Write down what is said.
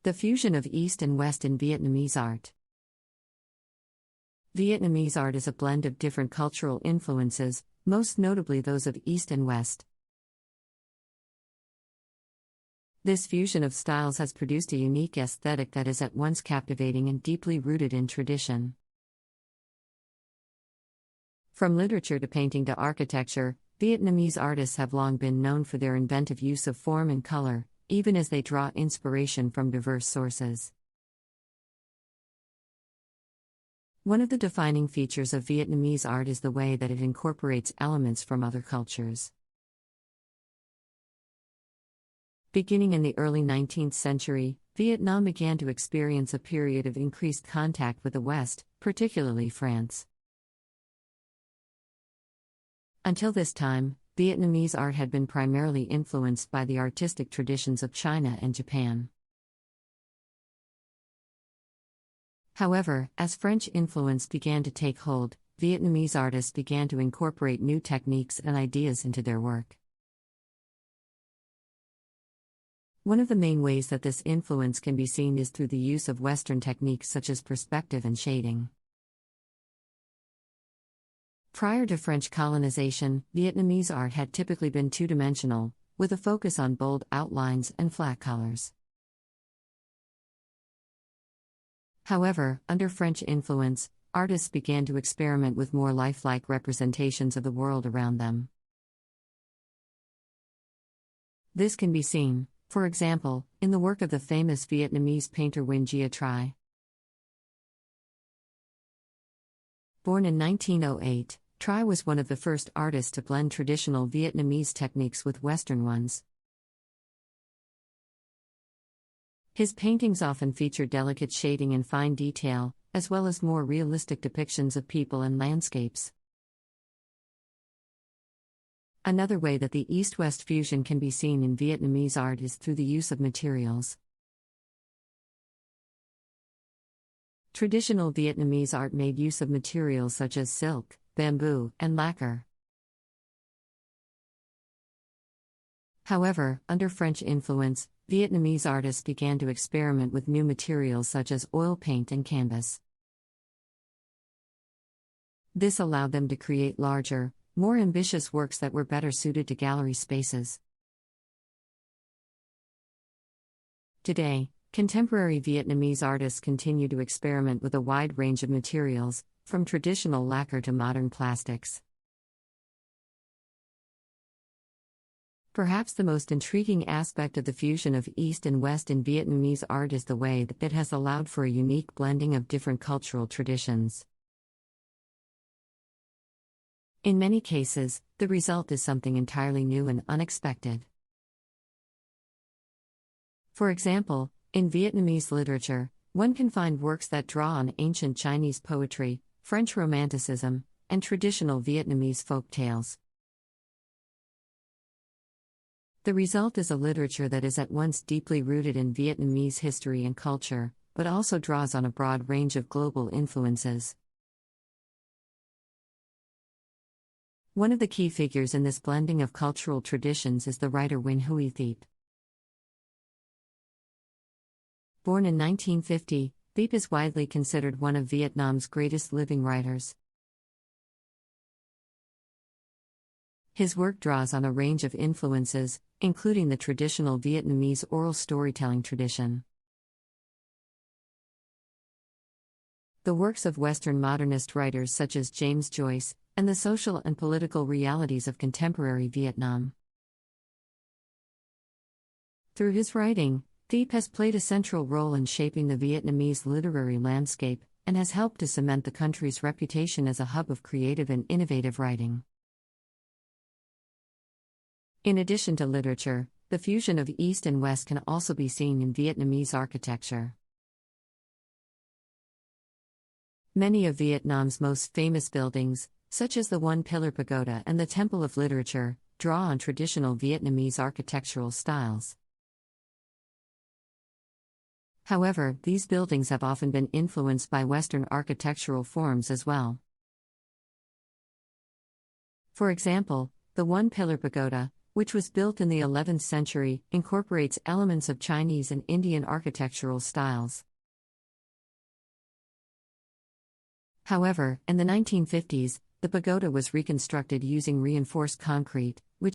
The fusion of East and West in Vietnamese art. Vietnamese art is a blend of different cultural influences, most notably those of East and West. This fusion of styles has produced a unique aesthetic that is at once captivating and deeply rooted in tradition. From literature to painting to architecture, Vietnamese artists have long been known for their inventive use of form and color, even as they draw inspiration from diverse sources. One of the defining features of Vietnamese art is the way that it incorporates elements from other cultures. Beginning in the early 19th century, Vietnam began to experience a period of increased contact with the West, particularly France. Until this time, Vietnamese art had been primarily influenced by the artistic traditions of China and Japan. However, as French influence began to take hold, Vietnamese artists began to incorporate new techniques and ideas into their work. One of the main ways that this influence can be seen is through the use of Western techniques such as perspective and shading. Prior to French colonization, Vietnamese art had typically been two-dimensional, with a focus on bold outlines and flat colors. However, under French influence, artists began to experiment with more lifelike representations of the world around them. This can be seen, for example, in the work of the famous Vietnamese painter Nguyen Gia Tri. Born in 1908, Tri was one of the first artists to blend traditional Vietnamese techniques with Western ones. His paintings often feature delicate shading and fine detail, as well as more realistic depictions of people and landscapes. Another way that the East-West fusion can be seen in Vietnamese art is through the use of materials. Traditional Vietnamese art made use of materials such as silk, bamboo, and lacquer. However, under French influence, Vietnamese artists began to experiment with new materials such as oil paint and canvas. This allowed them to create larger, more ambitious works that were better suited to gallery spaces. Today, contemporary Vietnamese artists continue to experiment with a wide range of materials, from traditional lacquer to modern plastics. Perhaps the most intriguing aspect of the fusion of East and West in Vietnamese art is the way that it has allowed for a unique blending of different cultural traditions. In many cases, the result is something entirely new and unexpected. For example, in Vietnamese literature, one can find works that draw on ancient Chinese poetry, French Romanticism, and traditional Vietnamese folk tales. The result is a literature that is at once deeply rooted in Vietnamese history and culture, but also draws on a broad range of global influences. One of the key figures in this blending of cultural traditions is the writer Nguyen Huy Thiep. Born in 1950, Thiep is widely considered one of Vietnam's greatest living writers. His work draws on a range of influences, including the traditional Vietnamese oral storytelling tradition. The works of Western modernist writers such as James Joyce, and the social and political realities of contemporary Vietnam. Through his writing, Thiep has played a central role in shaping the Vietnamese literary landscape, and has helped to cement the country's reputation as a hub of creative and innovative writing. In addition to literature, the fusion of East and West can also be seen in Vietnamese architecture. Many of Vietnam's most famous buildings, such as the One Pillar Pagoda and the Temple of Literature, draw on traditional Vietnamese architectural styles. However, these buildings have often been influenced by Western architectural forms as well. For example, the One Pillar Pagoda, which was built in the 11th century, incorporates elements of Chinese and Indian architectural styles. However, in the 1950s, the pagoda was reconstructed using reinforced concrete, which